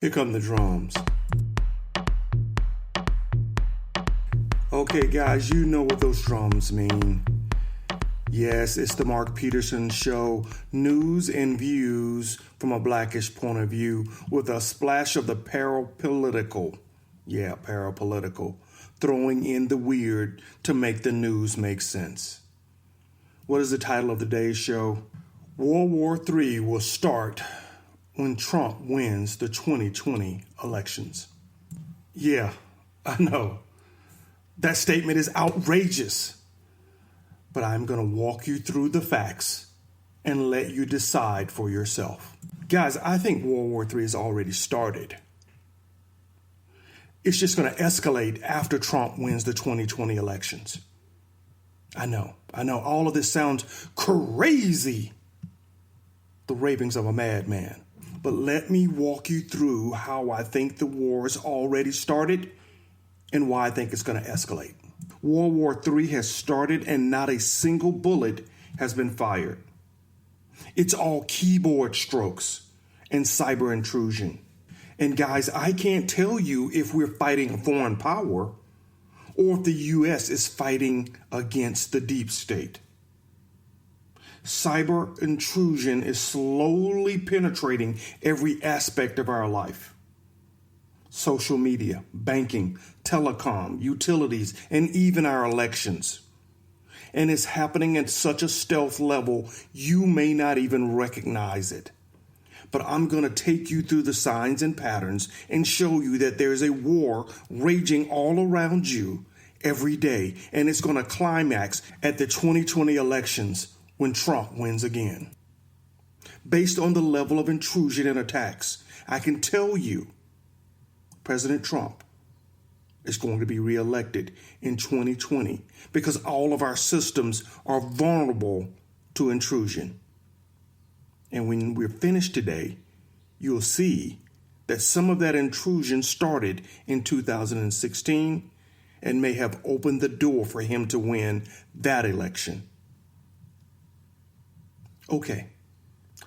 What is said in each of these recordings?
Here come the drums. Okay, guys, you know what those drums mean. Yes, it's the Mark Peterson Show, news and views from a blackish point of view with a splash of the parapolitical. Yeah, parapolitical. Throwing in the weird to make the news make sense. What is the title of today's show? World War III will start when Trump wins the 2020 elections. Yeah, I know. That statement is outrageous. But I'm going to walk you through the facts and let you decide for yourself. Guys, I think World War III has already started. It's just going to escalate after Trump wins the 2020 elections. I know. All of this sounds crazy. The ravings of a madman. But let me walk you through how I think the war has already started and why I think it's going to escalate. World War III has started and not a single bullet has been fired. It's all keyboard strokes and cyber intrusion. And guys, I can't tell you if we're fighting a foreign power or if the U.S. is fighting against the deep state. Cyber intrusion is slowly penetrating every aspect of our life. Social media, banking, telecom, utilities, and even our elections. And it's happening at such a stealth level, you may not even recognize it. But I'm going to take you through the signs and patterns and show you that there's a war raging all around you every day. And it's going to climax at the 2020 elections when Trump wins again. Based on the level of intrusion and attacks, I can tell you President Trump is going to be reelected in 2020 because all of our systems are vulnerable to intrusion. And when we're finished today, you'll see that some of that intrusion started in 2016 and may have opened the door for him to win that election. Okay,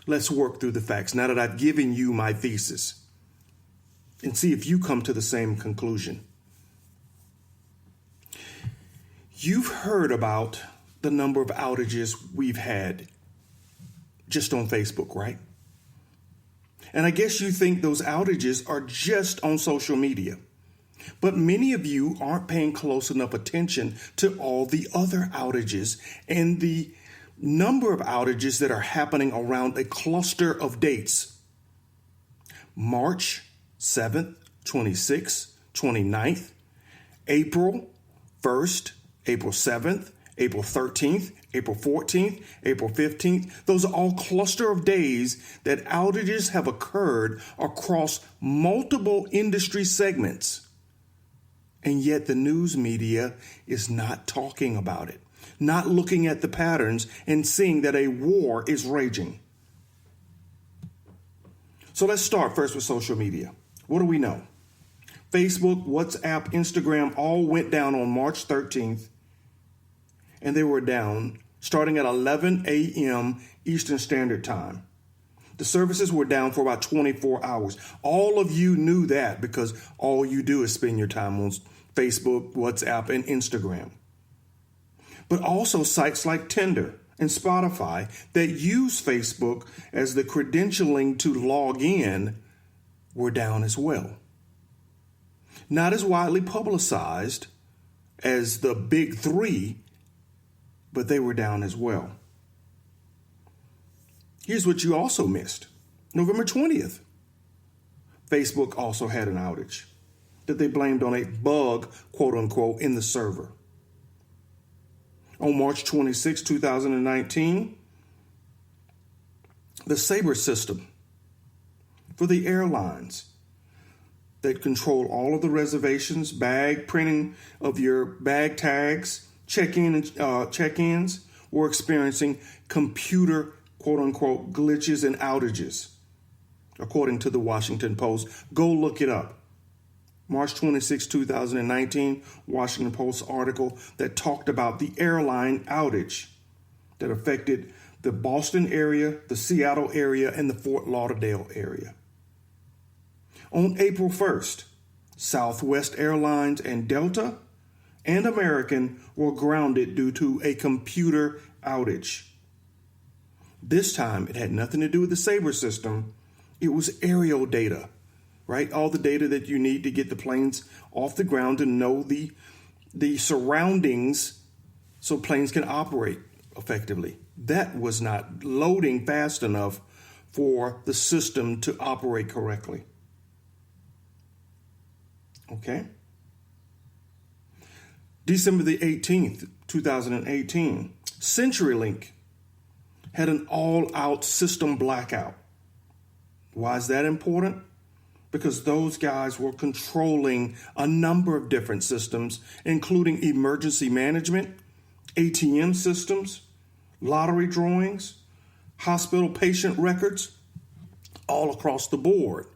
let's work through the facts now that I've given you my thesis and see if you come to the same conclusion. You've heard about the number of outages we've had just on Facebook, right? And I guess you think those outages are just on social media. But many of you aren't paying close enough attention to all the other outages and the number of outages that are happening around a cluster of dates. March 7th, 26th, 29th, April 1st, April 7th, April 13th, April 14th, April 15th. Those are all cluster of days that outages have occurred across multiple industry segments. And yet the news media is not talking about it, not looking at the patterns and seeing that a war is raging. So let's start first with social media. What do we know? Facebook, WhatsApp, Instagram all went down on March 13th, and they were down starting at 11 a.m. Eastern Standard Time. The services were down for about 24 hours. All of you knew that because all you do is spend your time on Facebook, WhatsApp, and Instagram. But also sites like Tinder and Spotify that use Facebook as the credentialing to log in were down as well. Not as widely publicized as the big three, but they were down as well. Here's what you also missed. November 20th, Facebook also had an outage that they blamed on a bug, quote unquote, in the server. On March 26, 2019, the Sabre system for the airlines that control all of the reservations, bag printing of your bag tags, check-ins, were experiencing computer, quote-unquote, glitches and outages, according to the Washington Post. Go look it up. March 26, 2019, Washington Post article that talked about the airline outage that affected the Boston area, the Seattle area, and the Fort Lauderdale area. On April 1st, Southwest Airlines and Delta and American were grounded due to a computer outage. This time, it had nothing to do with the Sabre system. It was aerial data, right? All the data that you need to get the planes off the ground to know the surroundings so planes can operate effectively. That was not loading fast enough for the system to operate correctly. Okay. December the 18th, 2018, CenturyLink had an all-out system blackout. Why is that important? Because those guys were controlling a number of different systems, including emergency management, ATM systems, lottery drawings, hospital patient records, all across the board.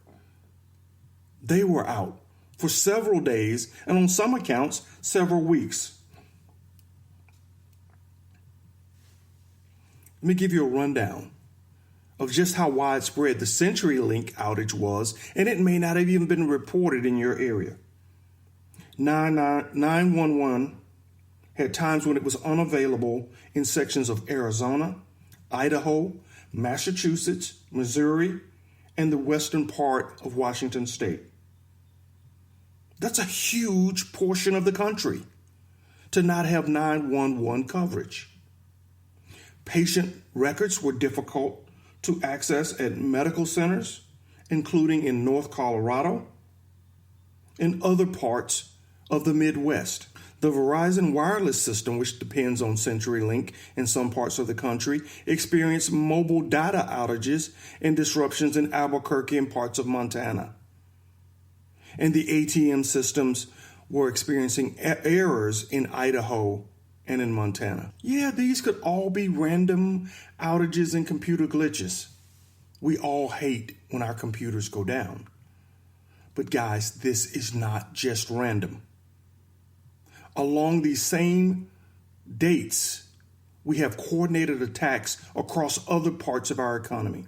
They were out for several days, and on some accounts, several weeks. Let me give you a rundown of just how widespread the CenturyLink outage was, and it may not have even been reported in your area. 911 had times when it was unavailable in sections of Arizona, Idaho, Massachusetts, Missouri, and the western part of Washington state. That's a huge portion of the country to not have 911 coverage. Patient records were difficult to access at medical centers, including in North Colorado and other parts of the Midwest. The Verizon wireless system, which depends on CenturyLink in some parts of the country, experienced mobile data outages and disruptions in Albuquerque and parts of Montana. And the ATM systems were experiencing errors in Idaho and in Montana. Yeah, these could all be random outages and computer glitches. We all hate when our computers go down. But guys, this is not just random. Along these same dates, we have coordinated attacks across other parts of our economy.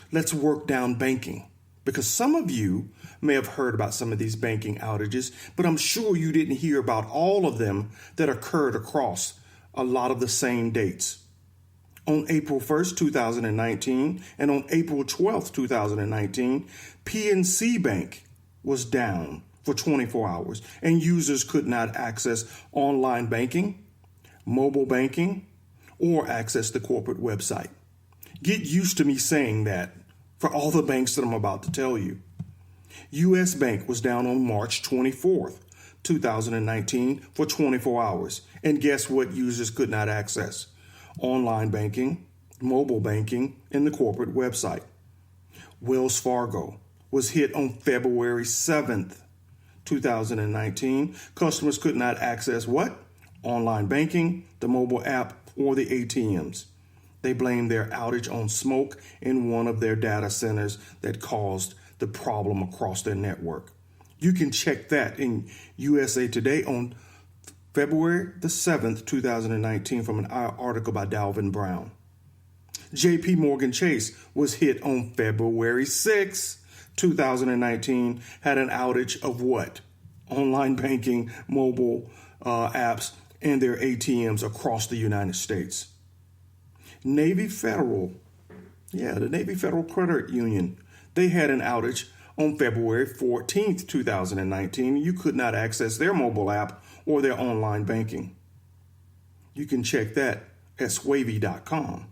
Let's work down banking, because some of you may have heard about some of these banking outages, but I'm sure you didn't hear about all of them that occurred across a lot of the same dates. On April 1st, 2019, and on April 12th, 2019, PNC Bank was down for 24 hours, and users could not access online banking, mobile banking, or access the corporate website. Get used to me saying that for all the banks that I'm about to tell you. U.S. Bank was down on March 24th, 2019 for 24 hours. And guess what users could not access? Online banking, mobile banking, and the corporate website. Wells Fargo was hit on February 7th, 2019. Customers could not access what? Online banking, the mobile app, or the ATMs. They blamed their outage on smoke in one of their data centers that caused the problem across their network. You can check that in USA Today on February the 7th, 2019 from an article by Dalvin Brown. JP Morgan Chase was hit on February 6th, 2019, had an outage of what? Online banking, mobile apps, and their ATMs across the United States. Navy Federal, the Navy Federal Credit Union, they had an outage on February 14th, 2019. You could not access their mobile app or their online banking. You can check that at swavy.com.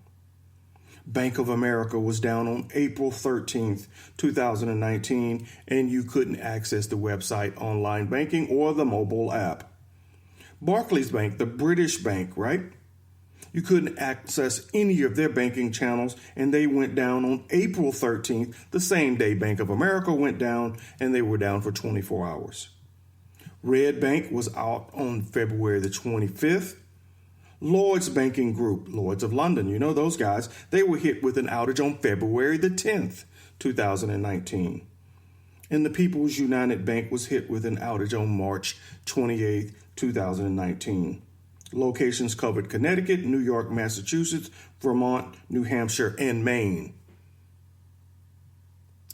Bank of America was down on April 13th, 2019, and you couldn't access the website, online banking, or the mobile app. Barclays Bank, the British bank, right? You couldn't access any of their banking channels, and they went down on April 13th, the same day Bank of America went down, and they were down for 24 hours. Red Bank was out on February the 25th. Lloyds Banking Group, Lloyds of London, you know those guys, they were hit with an outage on February the 10th, 2019. And the People's United Bank was hit with an outage on March 28th, 2019. Locations covered Connecticut, New York, Massachusetts, Vermont, New Hampshire, and Maine.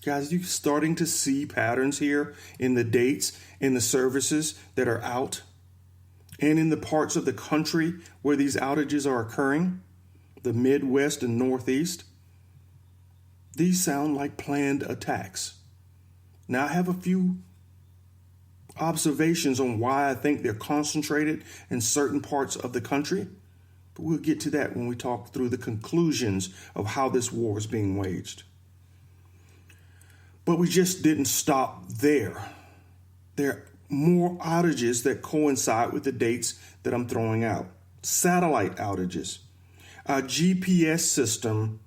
Guys, you're starting to see patterns here in the dates, in the services that are out, and in the parts of the country where these outages are occurring, the Midwest and Northeast. These sound like planned attacks. Now, I have a few observations on why I think they're concentrated in certain parts of the country, but we'll get to that when we talk through the conclusions of how this war is being waged. But we just didn't stop there. There are more outages that coincide with the dates that I'm throwing out. Satellite outages. Our GPS system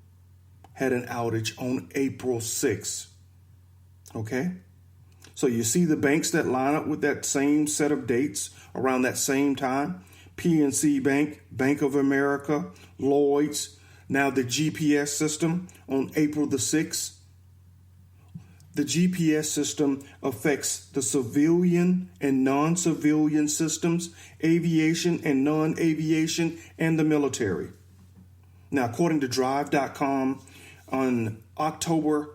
had an outage on April 6th. Okay? So you see the banks that line up with that same set of dates around that same time. PNC Bank, Bank of America, Lloyd's. Now the GPS system on April the 6th. The GPS system affects the civilian and non-civilian systems, aviation and non-aviation, and the military. Now, according to drive.com, on October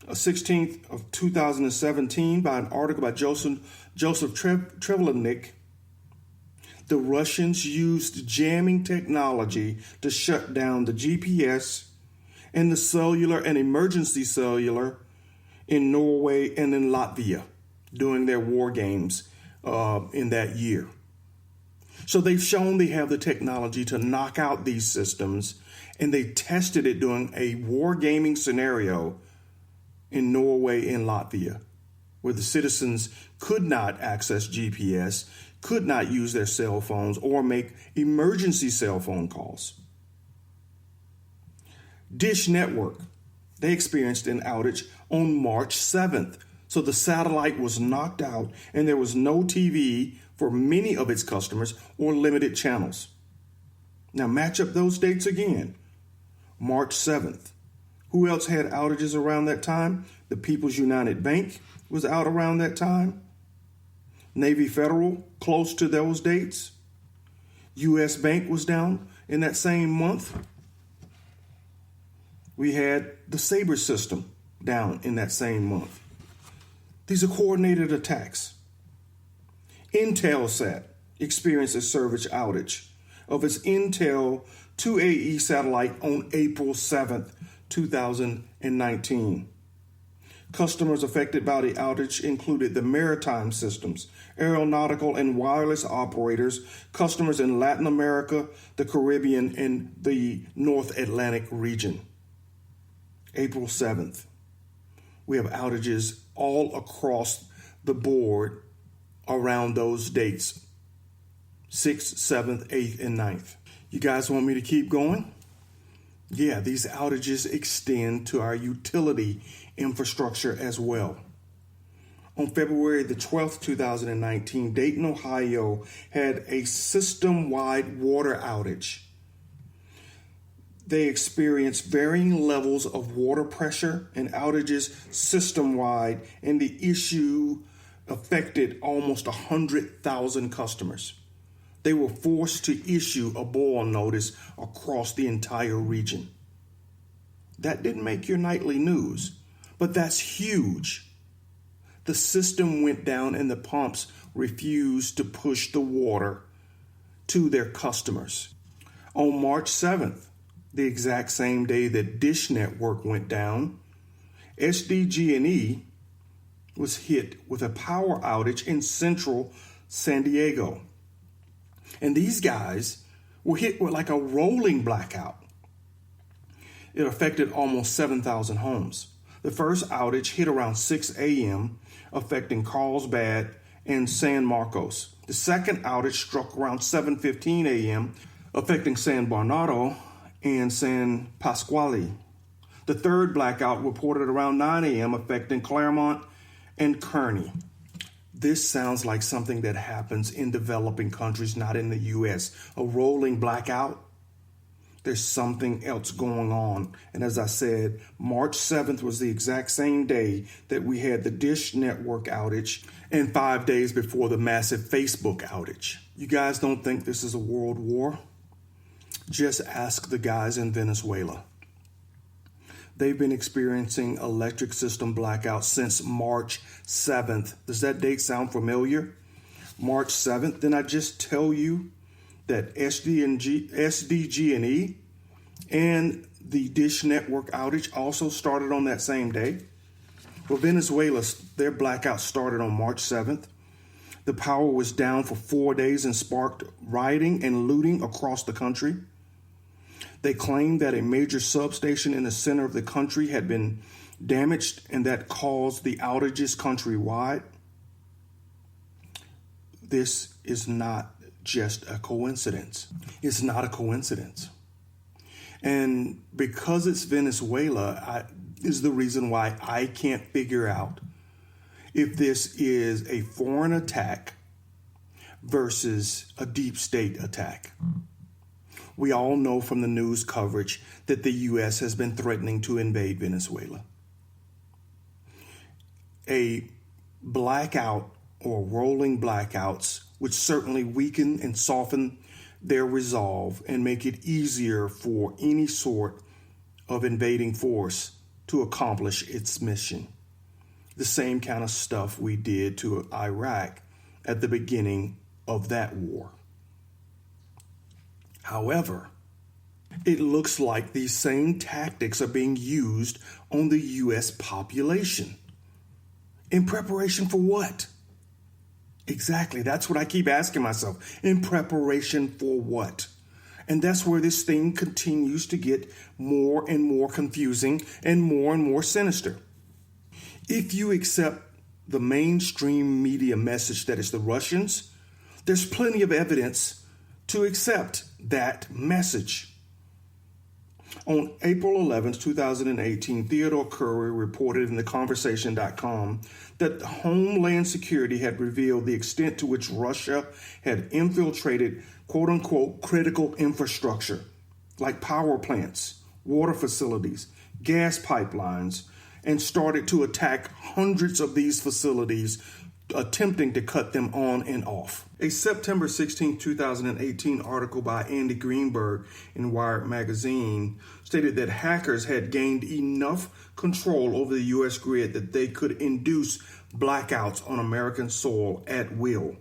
16th of 2017, by an article by Joseph Trevlenik, the Russians used jamming technology to shut down the GPS and the cellular and emergency cellular in Norway and in Latvia during their war games in that year. So they've shown they have the technology to knock out these systems, and they tested it during a war gaming scenario in Norway and Latvia, where the citizens could not access GPS, could not use their cell phones or make emergency cell phone calls. Dish Network, they experienced an outage on March 7th. So the satellite was knocked out and there was no TV for many of its customers or limited channels. Now match up those dates again. March 7th. Who else had outages around that time? The People's United Bank was out around that time. Navy Federal, close to those dates. U.S. Bank was down in that same month. We had the Sabre system down in that same month. These are coordinated attacks. Intelsat experienced a service outage of its Intel 2AE satellite on April 7th, 2019. Customers affected by the outage included the maritime systems, aeronautical and wireless operators, customers in Latin America, the Caribbean, and the North Atlantic region. April 7th. We have outages all across the board around those dates, 6th, 7th, 8th, and 9th. You guys want me to keep going? Yeah, these outages extend to our utility infrastructure as well. On February the 12th, 2019, Dayton, Ohio had a system-wide water outage. They experienced varying levels of water pressure and outages system-wide, and the issue affected almost 100,000 customers. They were forced to issue a boil notice across the entire region. That didn't make your nightly news, but that's huge. The system went down and the pumps refused to push the water to their customers. On March 7th, the exact same day that Dish Network went down, SDG&E was hit with a power outage in central San Diego. And these guys were hit with like a rolling blackout. It affected almost 7,000 homes. The first outage hit around 6 a.m., affecting Carlsbad and San Marcos. The second outage struck around 7:15 a.m., affecting San Bernardo and San Pasquale. The third blackout reported around 9 a.m., affecting Claremont and Kearney. This sounds like something that happens in developing countries, not in the U.S. A rolling blackout. There's something else going on. And as I said, March 7th was the exact same day that we had the Dish Network outage, and 5 days before the massive Facebook outage. You guys don't think this is a world war? Just ask the guys in Venezuela. They've been experiencing electric system blackouts since March 7th. Does that date sound familiar? March 7th. Then I just tell you that SDG&E and the Dish Network outage also started on that same day. Well, Venezuela, their blackout started on March 7th. The power was down for 4 days and sparked rioting and looting across the country. They claimed that a major substation in the center of the country had been damaged and that caused the outages countrywide. This is not just a coincidence. It's not a coincidence. And because it's Venezuela, is the reason why I can't figure out if this is a foreign attack versus a deep state attack. We all know from the news coverage that the U.S. has been threatening to invade Venezuela. A blackout or rolling blackouts would certainly weaken and soften their resolve and make it easier for any sort of invading force to accomplish its mission. The same kind of stuff we did to Iraq at the beginning of that war. However, it looks like these same tactics are being used on the U.S. population. In preparation for what? Exactly, that's what I keep asking myself. In preparation for what? And that's where this thing continues to get more and more confusing and more sinister. If you accept the mainstream media message that it's the Russians, there's plenty of evidence to accept that message. On April 11th, 2018, Theodore Curry reported in theconversation.com that Homeland Security had revealed the extent to which Russia had infiltrated quote-unquote critical infrastructure, like power plants, water facilities, gas pipelines, and started to attack hundreds of these facilities, attempting to cut them on and off. A September 16, 2018 article by Andy Greenberg in Wired magazine stated that hackers had gained enough control over the U.S. grid that they could induce blackouts on American soil at will,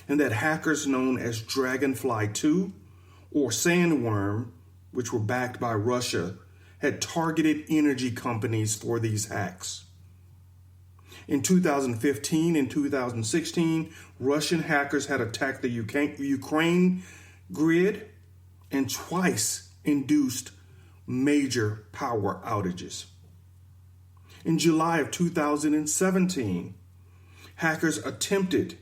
and that hackers known as Dragonfly 2 or Sandworm, which were backed by Russia, had targeted energy companies for these hacks. In 2015 and 2016, Russian hackers had attacked the Ukraine grid and twice induced major power outages. In July of 2017, hackers attempted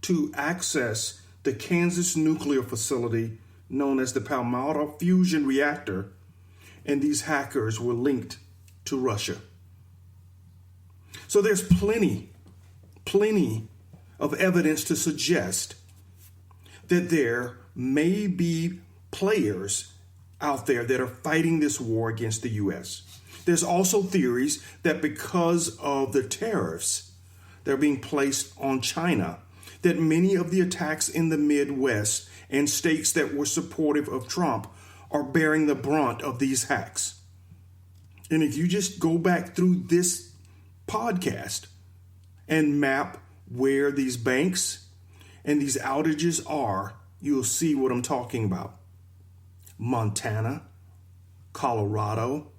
to access the Kansas nuclear facility known as the Palmyra fusion reactor, and these hackers were linked to Russia. So there's plenty of evidence to suggest that there may be players out there that are fighting this war against the U.S. There's also theories that because of the tariffs that are being placed on China, that many of the attacks in the Midwest and states that were supportive of Trump are bearing the brunt of these hacks. And if you just go back through this podcast and map where these banks and these outages are, you'll see what I'm talking about. Montana, Colorado,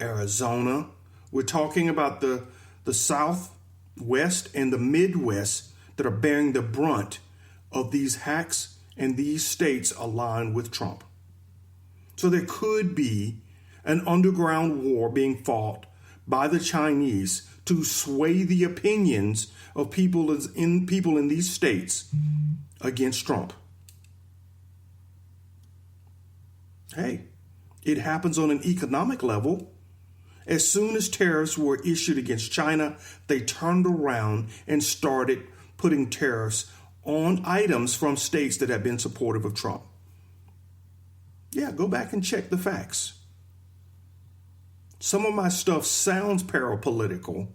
Arizona. We're talking about the Southwest and the Midwest that are bearing the brunt of these hacks, and these states align with Trump. So there could be an underground war being fought by the Chinese to sway the opinions of people in these states against Trump. Hey, it happens on an economic level. As soon as tariffs were issued against China, they turned around and started putting tariffs on items from states that have been supportive of Trump. Yeah, go back and check the facts. Some of my stuff sounds parapolitical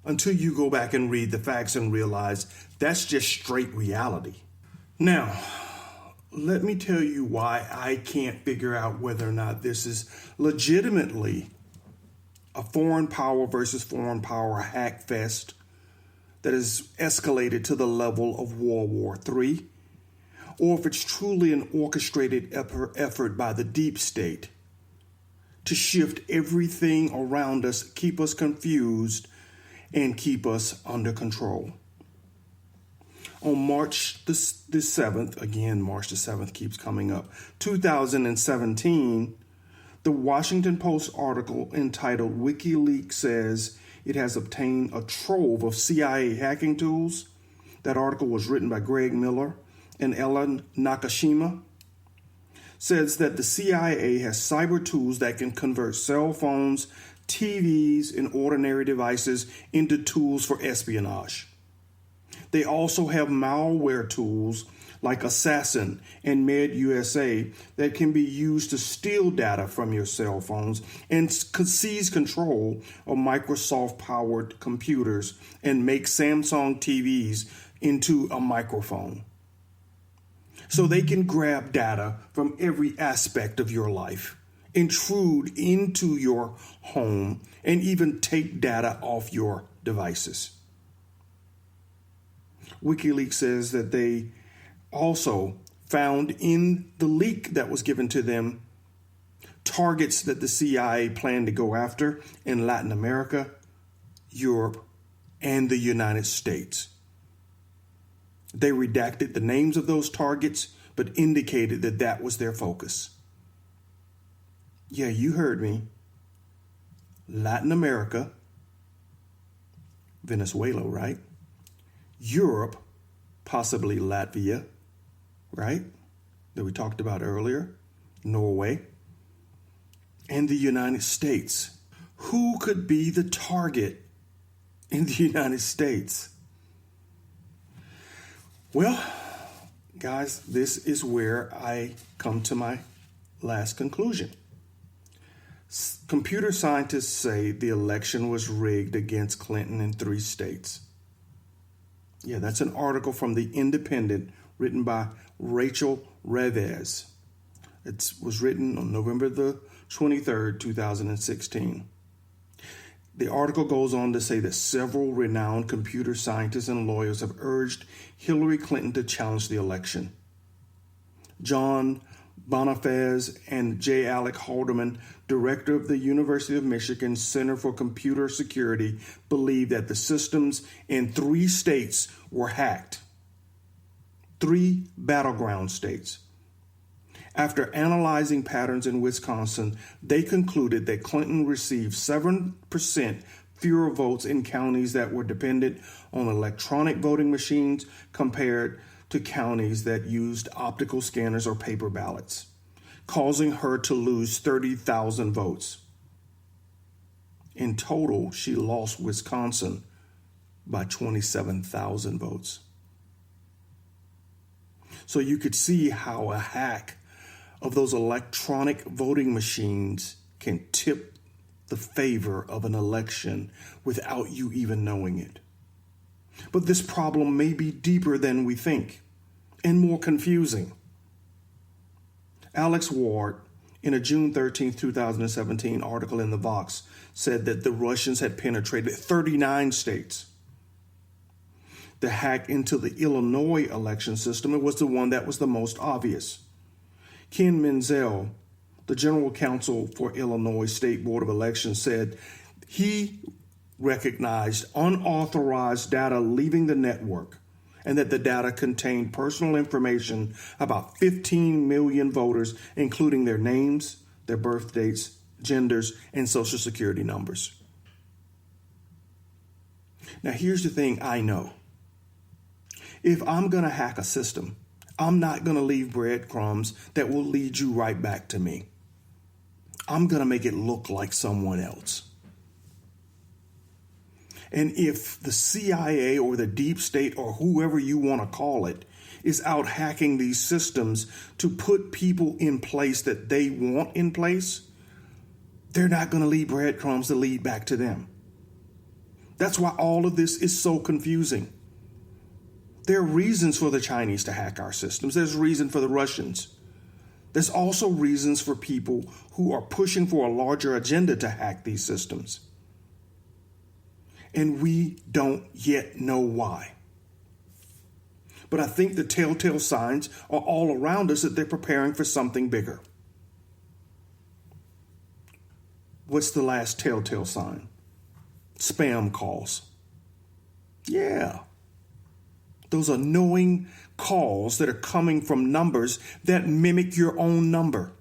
until you go back and read the facts and realize that's just straight reality. Now, let me tell you why I can't figure out whether or not this is legitimately a foreign power versus foreign power hack fest that has escalated to the level of World War III, or if it's truly an orchestrated effort by the deep state to shift everything around us, keep us confused, and keep us under control. On March the 7th, again, March the 7th keeps coming up, 2017, the Washington Post article entitled WikiLeaks says it has obtained a trove of CIA hacking tools. That article was written by Greg Miller and Ellen Nakashima. Says that the CIA has cyber tools that can convert cell phones, TVs, and ordinary devices into tools for espionage. They also have malware tools like Assassin and MedUSA that can be used to steal data from your cell phones and seize control of Microsoft-powered computers and make Samsung TVs into a microphone. So they can grab data from every aspect of your life, intrude into your home, and even take data off your devices. WikiLeaks says that they also found in the leak that was given to them targets that the CIA planned to go after in Latin America, Europe, and the United States. They redacted the names of those targets, but indicated that that was their focus. Yeah, you heard me. Latin America, Venezuela, right? Europe, possibly Latvia, right? That we talked about earlier, Norway, and the United States. Who could be the target in the United States? Well, guys, this is where I come to my last conclusion. Computer scientists say the election was rigged against Clinton in 3 states. Yeah, that's an article from The Independent written by Rachel Reves. It was written on November the 23rd, 2016. The article goes on to say that several renowned computer scientists and lawyers have urged Hillary Clinton to challenge the election. John Bonifaz and J. Alec Halderman, director of the University of Michigan Center for Computer Security, believe that the systems in 3 states were hacked. 3 battleground states. After analyzing patterns in Wisconsin, they concluded that Clinton received 7% fewer votes in counties that were dependent on electronic voting machines compared to counties that used optical scanners or paper ballots, causing her to lose 30,000 votes. In total, she lost Wisconsin by 27,000 votes. So you could see how a hack of those electronic voting machines can tip the favor of an election without you even knowing it. But this problem may be deeper than we think and more confusing. Alex Ward, in a June 13, 2017 article in the Vox, said that the Russians had penetrated 39 states. The hack into the Illinois election system was the one that was the most obvious. Ken Menzel, the general counsel for Illinois State Board of Elections, said he recognized unauthorized data leaving the network and that the data contained personal information about 15 million voters, including their names, their birth dates, genders, and social security numbers. Now, here's the thing I know. If I'm going to hack a system, I'm not going to leave breadcrumbs that will lead you right back to me. I'm going to make it look like someone else. And if the CIA or the deep state or whoever you want to call it is out hacking these systems to put people in place that they want in place, they're not going to leave breadcrumbs to lead back to them. That's why all of this is so confusing. There are reasons for the Chinese to hack our systems. There's reason for the Russians. There's also reasons for people who are pushing for a larger agenda to hack these systems. And we don't yet know why. But I think the telltale signs are all around us that they're preparing for something bigger. What's the last telltale sign? Spam calls. Yeah. Those annoying calls that are coming from numbers that mimic your own number,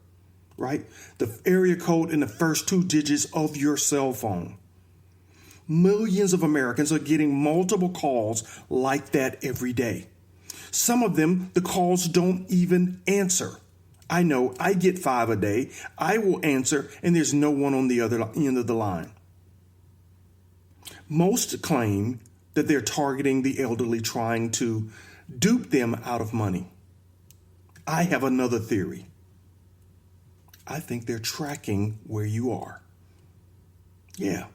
right? The area code in the first 2 digits of your cell phone. Millions of Americans are getting multiple calls like that every day. Some of them, the calls don't even answer. I know I get 5 a day. I will answer, and there's no one on the other end of the line. Most claim that they're targeting the elderly, trying to dupe them out of money. I have another theory. I think they're tracking where you are. Yeah.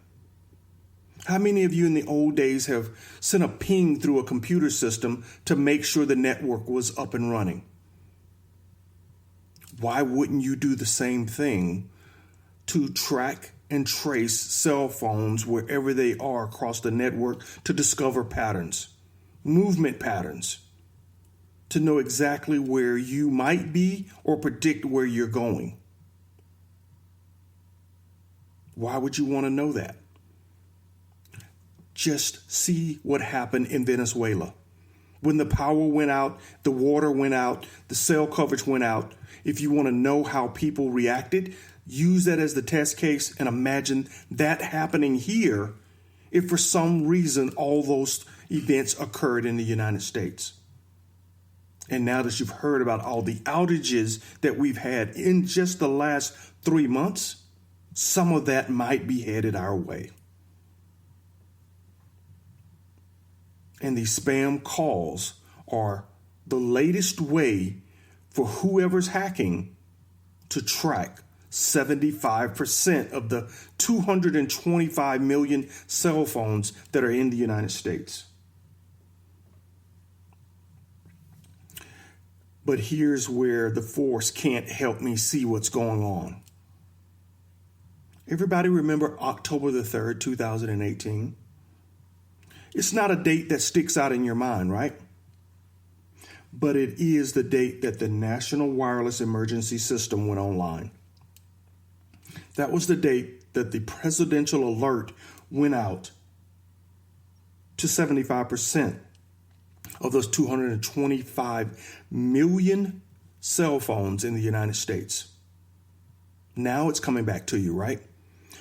How many of you in the old days have sent a ping through a computer system to make sure the network was up and running? Why wouldn't you do the same thing to track and trace cell phones wherever they are across the network to discover patterns, movement patterns, to know exactly where you might be or predict where you're going? Why would you want to know that? Just see what happened in Venezuela. When the power went out, the water went out, the cell coverage went out. If you want to know how people reacted, use that as the test case and imagine that happening here if for some reason all those events occurred in the United States. And now that you've heard about all the outages that we've had in just the last 3 months, some of that might be headed our way. And these spam calls are the latest way for whoever's hacking to track 75% of the 225 million cell phones that are in the United States. But here's where the force can't help me see what's going on. Everybody remember October the 3rd, 2018? It's not a date that sticks out in your mind, right? But it is the date that the National Wireless Emergency System went online. That was the date that the presidential alert went out to 75% of those 225 million cell phones in the United States. Now it's coming back to you, right?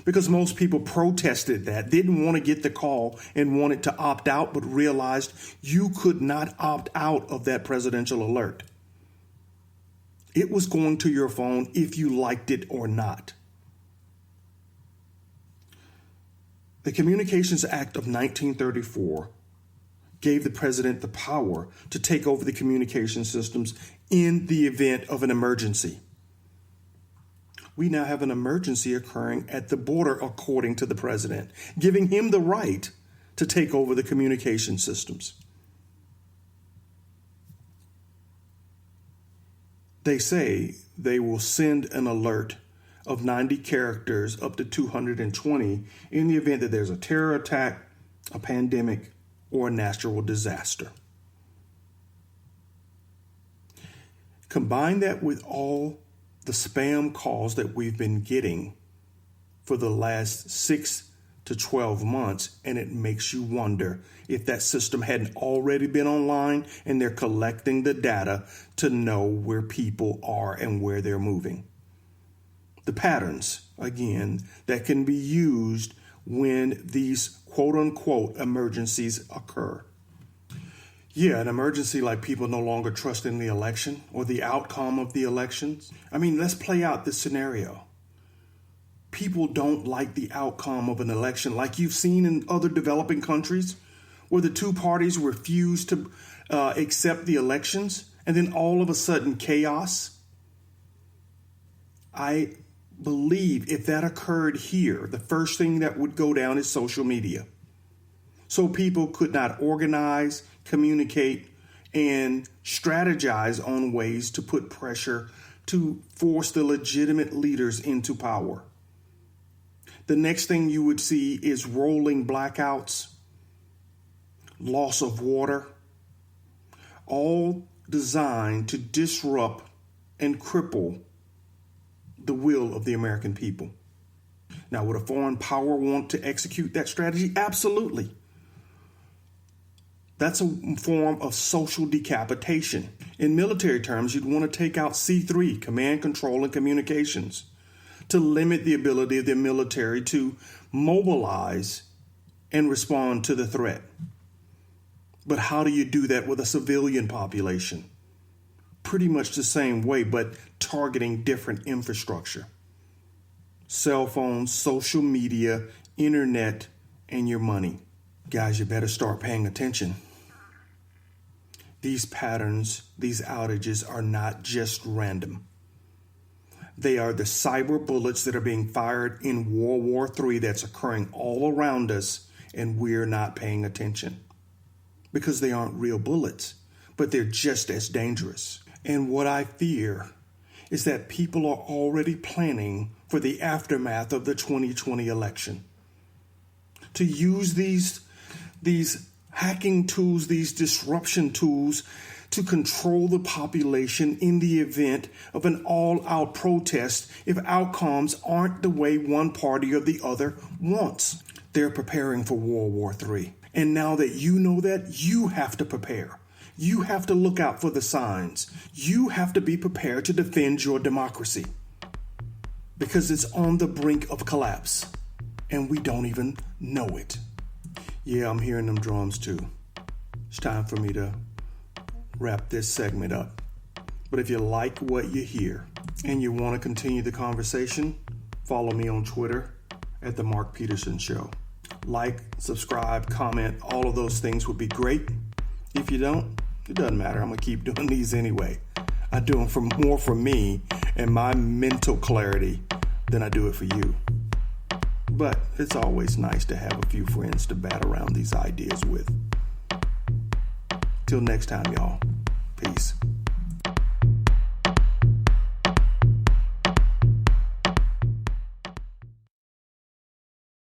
Because most people protested that, didn't want to get the call and wanted to opt out, but realized you could not opt out of that presidential alert. It was going to your phone if you liked it or not. The Communications Act of 1934 gave the president the power to take over the communication systems in the event of an emergency. We now have an emergency occurring at the border, according to the president, giving him the right to take over the communication systems. They say they will send an alert of 90 characters up to 220 in the event that there's a terror attack, a pandemic, or a natural disaster. Combine that with all the spam calls that we've been getting for the last 6 to 12 months, and it makes you wonder if that system hadn't already been online and they're collecting the data to know where people are and where they're moving. The patterns, again, that can be used when these quote-unquote emergencies occur. Yeah, an emergency like people no longer trusting the election or the outcome of the elections. I mean, let's play out this scenario. People don't like the outcome of an election like you've seen in other developing countries where the two parties refuse to accept the elections and then all of a sudden chaos. I believe if that occurred here, the first thing that would go down is social media. So people could not organize, communicate, and strategize on ways to put pressure to force the legitimate leaders into power. The next thing you would see is rolling blackouts, loss of water, all designed to disrupt and cripple the will of the American people. Now, would a foreign power want to execute that strategy? Absolutely. That's a form of social decapitation. In military terms, you'd want to take out C3, command, control, and communications, to limit the ability of the military to mobilize and respond to the threat. But how do you do that with a civilian population? Pretty much the same way, but targeting different infrastructure. Cell phones, social media, internet, and your money. Guys, you better start paying attention. These patterns, these outages are not just random. They are the cyber bullets that are being fired in World War III that's occurring all around us, and we're not paying attention. Because they aren't real bullets, but they're just as dangerous. And what I fear is that people are already planning for the aftermath of the 2020 election. To use these hacking tools, these disruption tools, to control the population in the event of an all-out protest if outcomes aren't the way one party or the other wants. They're preparing for World War III. And now that you know that, you have to prepare. You have to look out for the signs. You have to be prepared to defend your democracy. Because it's on the brink of collapse. And we don't even know it. Yeah, I'm hearing them drums too. It's time for me to wrap this segment up. But if you like what you hear and you want to continue the conversation, follow me on Twitter at The Mark Peterson Show. Like, subscribe, comment, all of those things would be great. If you don't, it doesn't matter. I'm going to keep doing these anyway. I do them more for me and my mental clarity than I do it for you. But it's always nice to have a few friends to bat around these ideas with. Till next time, y'all. Peace.